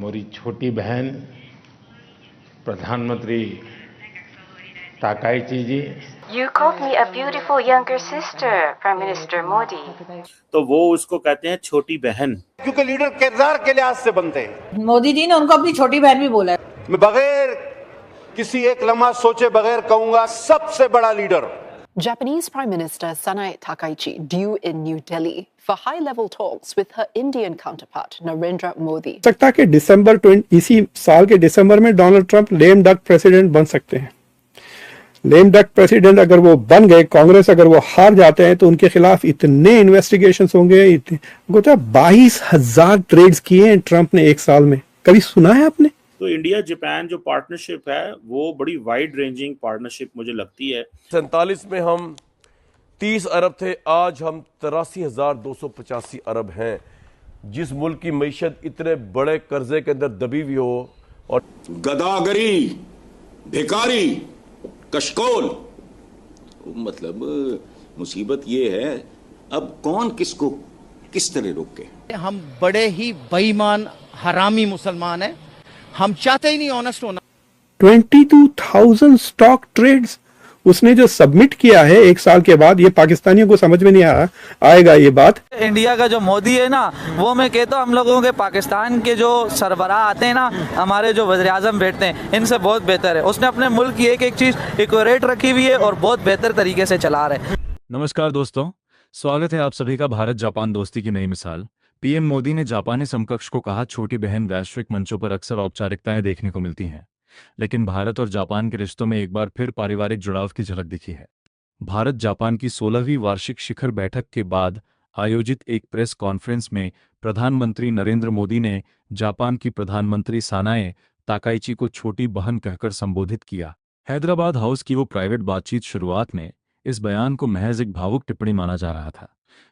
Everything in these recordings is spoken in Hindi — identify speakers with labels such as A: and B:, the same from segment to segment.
A: मोरी छोटी बहन प्रधानमंत्री ताकाईची जी।
B: You called me a beautiful younger sister, Prime Minister Modi.
C: तो वो उसको कहते हैं छोटी बहन,
D: क्योंकि लीडर किरदार के लिहाज से बनते हैं।
E: मोदी जी ने उनको अपनी छोटी बहन भी बोला है।
D: मैं बगैर किसी एक लम्हा सोचे बगैर कहूंगा सबसे बड़ा leader.
F: Japanese Prime Minister Sanae Takaichi due in New Delhi for high-level talks with her Indian counterpart Narendra Modi.
G: सकता कि इसी साल के दिसंबर में Donald Trump lame duck president बन सकते हैं। लेम डक प्रेसिडेंट अगर वो बन गए, कांग्रेस अगर वो हार जाते हैं तो उनके खिलाफ इतने इन्वेस्टिगेशंस होंगे। उनको तो 22,000 ट्रेड्स किए हैं ट्रंप ने एक साल में, कभी सुना है आपने?
C: तो इंडिया जापान जो पार्टनरशिप है वो बड़ी वाइड रेंजिंग पार्टनरशिप मुझे लगती है।
H: 47 में हम 30 अरब थे, आज हम 83,285 अरब हैं। जिस मुल्क की मईशत इतने बड़े कर्जे के अंदर दबी हुई हो और
I: गदागरी, भिकारी, कशकोल, मतलब मुसीबत ये है अब कौन किसको किस तरह रोके।
J: हम बड़े ही बेईमान हरामी मुसलमान हैं, हम चाहते ही नहीं ऑनेस्ट होना।
G: 22,000 स्टॉक ट्रेड्स उसने जो सबमिट किया है एक साल के बाद, ये पाकिस्तानियों को समझ में नहीं आएगा ये बात।
K: इंडिया का जो मोदी है ना, वो मैं कहता हूँ हम लोगों के पाकिस्तान के जो सरबराह आते हैं ना, हमारे जो वज़ीर आज़म बैठते हैं, इनसे बहुत बेहतर है। उसने अपने मुल्क की एक एक चीज़ एक्यूरेट रखी हुई है और बहुत बेहतर तरीके से चला रहे हैं।
L: नमस्कार दोस्तों, स्वागत है आप सभी का भारत जापान दोस्ती की नई मिसाल। पीएम मोदी ने जापानी समकक्ष को कहा, छोटी बहन। वैश्विक मंचों पर अक्सर औपचारिकताएं देखने को मिलती हैं, लेकिन भारत और जापान के रिश्तों में एक बार फिर पारिवारिक जुड़ाव की झलक दिखी है। भारत जापान की 16वीं वार्षिक शिखर बैठक के बाद आयोजित एक प्रेस कॉन्फ्रेंस में प्रधानमंत्री नरेंद्र मोदी ने जापान की प्रधानमंत्री सानाए ताकाइची को छोटी बहन कहकर संबोधित किया। हैदराबाद हाउस की वो प्राइवेट बातचीत शुरुआत में इस बयान को महज एक भावुक टिप्पणी माना जा रहा था,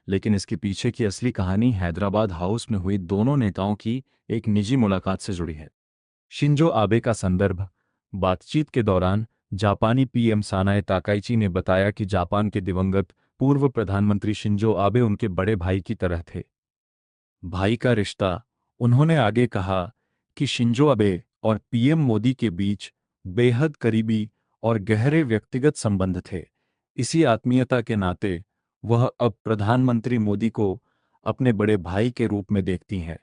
L: लेकिन इसके पीछे की असली कहानी हैदराबाद हाउस में हुई दोनों नेताओं की एक निजी मुलाकात से जुड़ी है। शिंजो आबे का संदर्भ। बातचीत के दौरान जापानी पीएम सानाए ताकाइची ने बताया कि जापान के दिवंगत पूर्व प्रधानमंत्री शिंजो आबे उनके बड़े भाई की तरह थे। भाई का रिश्ता। उन्होंने आगे कहा कि शिंजो आबे और पीएम मोदी के बीच बेहद करीबी और गहरे व्यक्तिगत संबंध थे। इसी आत्मीयता के नाते वह अब प्रधानमंत्री मोदी को अपने बड़े भाई के रूप में देखती हैं।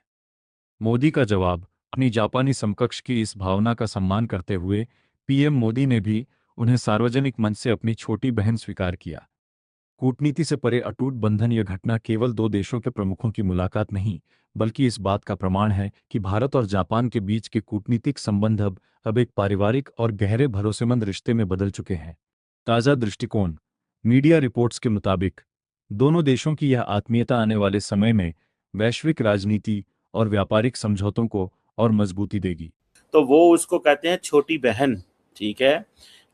L: मोदी का जवाब। अपनी जापानी समकक्ष की इस भावना का सम्मान करते हुए पीएम मोदी ने भी उन्हें सार्वजनिक मंच से अपनी छोटी बहन स्वीकार किया। कूटनीति से परे अटूट बंधन। यह घटना केवल दो देशों के प्रमुखों की मुलाकात नहीं, बल्कि इस बात का प्रमाण है कि भारत और जापान के बीच के कूटनीतिक संबंध अब एक पारिवारिक और गहरे भरोसेमंद रिश्ते में बदल चुके हैं। ताज़ा दृष्टिकोण। मीडिया रिपोर्ट्स के मुताबिक दोनों देशों की यह आत्मीयता आने वाले समय में वैश्विक राजनीति और व्यापारिक समझौतों को और मजबूती देगी।
C: तो वो उसको कहते हैं छोटी बहन, ठीक है,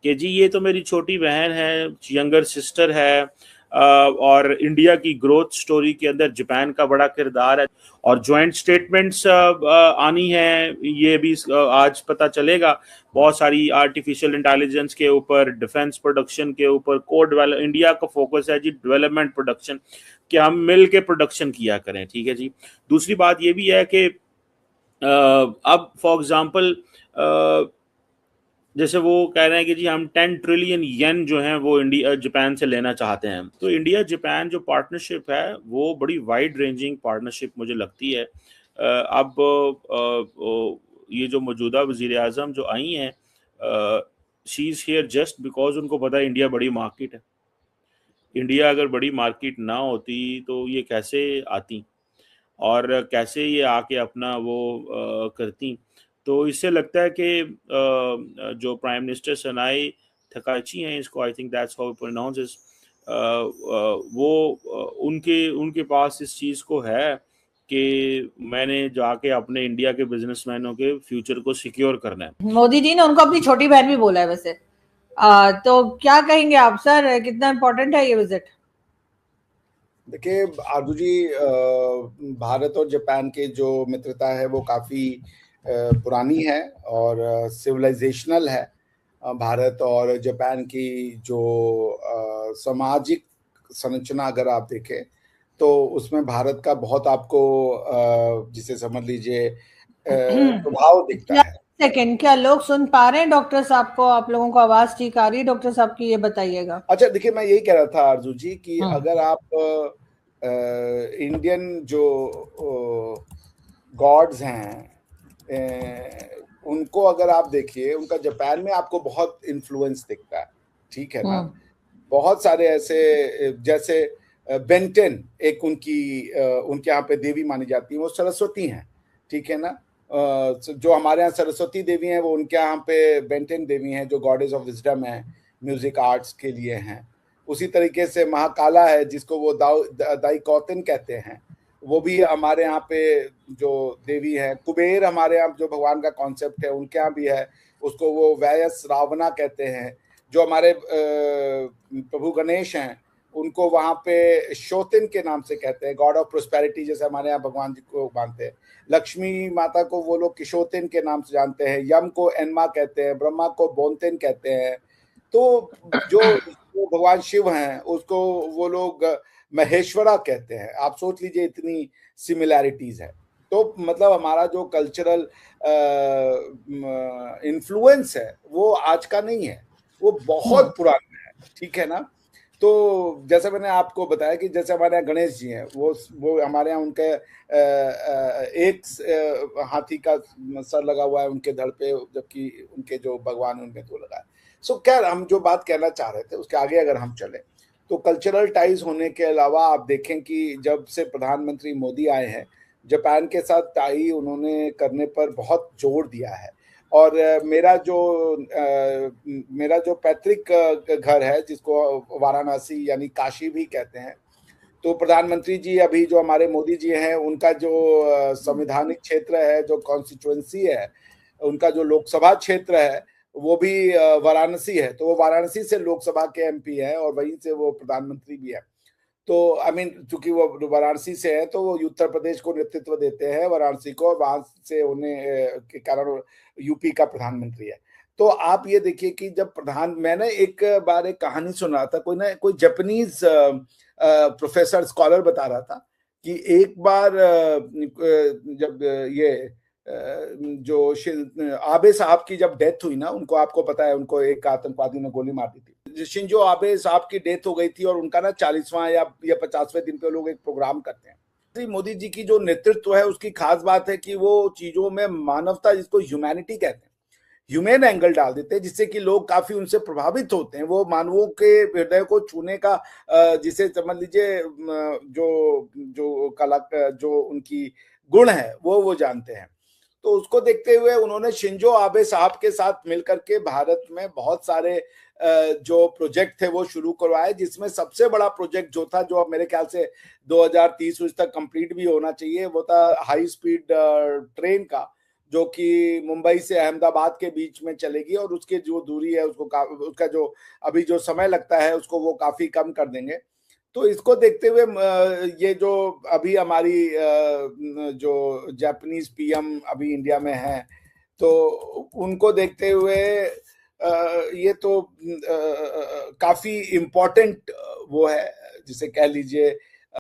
C: कि जी ये तो मेरी छोटी बहन है, यंगर सिस्टर है, और इंडिया की ग्रोथ स्टोरी के अंदर जापान का बड़ा किरदार है और जॉइंट स्टेटमेंट्स आनी है, ये भी आज पता चलेगा। बहुत सारी आर्टिफिशियल इंटेलिजेंस के ऊपर, डिफेंस प्रोडक्शन के ऊपर, इंडिया का फोकस है जी डेवलपमेंट प्रोडक्शन, कि हम मिल के प्रोडक्शन किया करें, ठीक है जी। दूसरी बात ये भी है कि अब फॉर एग्जांपल जैसे वो कह रहे हैं कि जी हम 10 ट्रिलियन येन जो हैं वो इंडिया जापान से लेना चाहते हैं। तो इंडिया जापान जो पार्टनरशिप है वो बड़ी वाइड रेंजिंग पार्टनरशिप मुझे लगती है। अब ये जो मौजूदा वज़ीर आज़म जो आई हैं, she is here just because उनको पता है इंडिया बड़ी मार्केट है। इंडिया अगर बड़ी मार्केट ना होती तो ये कैसे आती और कैसे ये आके अपना वो करती। तो इससे लगता है कि जो प्राइम मिनिस्टर सनाए ताकाइची हैं, इसको I think that's how pronounce is, वो उनके पास इस चीज़ को है कि मैंने जाके अपने इंडिया के बिजनेसमैनों के फ्यूचर को सिक्योर करना है।
E: मोदी जी ने उनको अपनी छोटी बहन भी बोला है वैसे। तो क्या कहेंगे आप सर, कितना इम्पोर्टेंट है ये विजिट?
M: देखिए आरजू जी, भारत और जापान के जो मित्रता है वो काफ़ी पुरानी है और सिविलाइजेशनल है। भारत और जापान की जो सामाजिक संरचना अगर आप देखें तो उसमें भारत का बहुत आपको जिसे समझ लीजिए प्रभाव दिखता है।
E: सेकंड, क्या लोग सुन पा रहे हैं डॉक्टर साहब को? आप लोगों को आवाज ठीक आ रही है डॉक्टर साहब की, ये बताइएगा।
M: अच्छा देखिए, मैं यही कह रहा था आरजू जी कि अगर आप इंडियन जो गॉड्स हैं उनको अगर आप देखिए, उनका जापान में आपको बहुत इन्फ्लुएंस दिखता है, ठीक है ना। बहुत सारे ऐसे, जैसे बेंटेन एक उनके यहाँ पे देवी मानी जाती है, वो सरस्वती हैं, ठीक है ना। जो हमारे यहाँ सरस्वती देवी हैं, वो उनके यहाँ पे बेंटेन देवी हैं, जो गॉडेस ऑफ विजडम है, म्यूजिक आर्ट्स के लिए हैं। उसी तरीके से महाकाला है, जिसको वो दाईकौतिन कहते हैं, वो भी हमारे यहाँ पे जो देवी है। कुबेर हमारे यहाँ जो भगवान का कॉन्सेप्ट है, उनके यहाँ भी है, उसको वो वैयस रावणा कहते हैं। जो हमारे प्रभु गणेश हैं, उनको वहाँ पे शोतिन के नाम से कहते हैं, गॉड ऑफ प्रोस्पेरिटी, जैसे हमारे यहाँ भगवान जी को मानते हैं। लक्ष्मी माता को वो लोग किशोतिन के नाम से जानते हैं, यम को एनमा कहते हैं, ब्रह्मा को बोनतिन कहते हैं। तो जो भगवान शिव हैं, उसको वो लोग महेश्वरा कहते हैं। आप सोच लीजिए, इतनी सिमिलैरिटीज है। तो मतलब हमारा जो कल्चरल इन्फ्लुएंस है वो आज का नहीं है, वो बहुत पुराना है, ठीक है ना। तो जैसे मैंने आपको बताया कि जैसे हमारे यहाँ गणेश जी हैं, वो हमारे यहाँ उनके एक हाथी का सर लगा हुआ है उनके धड़ पे, जबकि उनके जो भगवान उनमें तो लगा है। सो खैर, हम जो बात कहना चाह रहे थे उसके आगे अगर हम चले, तो कल्चरल टाइज होने के अलावा आप देखें कि जब से प्रधानमंत्री मोदी आए हैं, जापान के साथ टाई उन्होंने करने पर बहुत जोर दिया है। और मेरा जो पैतृक घर है, जिसको वाराणसी यानी काशी भी कहते हैं, तो प्रधानमंत्री जी अभी जो हमारे मोदी जी हैं, उनका जो संवैधानिक क्षेत्र है, जो कॉन्स्टिट्यूएंसी है, उनका जो लोकसभा क्षेत्र है, वो भी वाराणसी है। तो वो वाराणसी से लोकसभा के एमपी है और वहीं से वो प्रधानमंत्री भी है। तो आई मीन, चूंकि वो वाराणसी से है, तो वो उत्तर प्रदेश को नेतृत्व देते हैं, वाराणसी को, और वहां से होने के कारण यूपी का प्रधानमंत्री है। तो आप ये देखिए कि जब मैंने एक बार एक कहानी सुना था, कोई जापानीज प्रोफेसर स्कॉलर बता रहा था कि एक बार जब ये जो आबे साहब की जब डेथ हुई ना, उनको, आपको पता है, उनको एक आतंकवादी ने गोली मार दी थी। शिंजो आबे साहब की डेथ हो गई थी और उनका ना 40वां या 50वें दिन पे लोग एक प्रोग्राम करते हैं। मोदी जी की जो नेतृत्व है, उसकी खास बात है कि वो चीजों में मानवता, जिसको ह्यूमैनिटी कहते हैं, ह्यूमन एंगल डाल देते हैं, जिससे कि लोग काफी उनसे प्रभावित होते हैं। वो मानवों के हृदय को छूने का, जिसे समझ लीजिए, जो कला, जो उनकी गुण है, वो जानते हैं। तो उसको देखते हुए उन्होंने शिंजो आबे साहब के साथ मिलकर के भारत में बहुत सारे जो प्रोजेक्ट थे वो शुरू करवाए, जिसमें सबसे बड़ा प्रोजेक्ट जो था, जो अब मेरे ख्याल से 2030 तक कंप्लीट भी होना चाहिए, वो था हाई स्पीड ट्रेन का, जो कि मुंबई से अहमदाबाद के बीच में चलेगी, और उसकी जो दूरी है, उसका जो अभी जो समय लगता है, उसको वो काफी कम कर देंगे। तो इसको देखते हुए ये जो अभी हमारी जो जापानीज पीएम अभी इंडिया में है, तो उनको देखते हुए ये तो काफी इम्पोर्टेंट वो है, जिसे कह लीजिए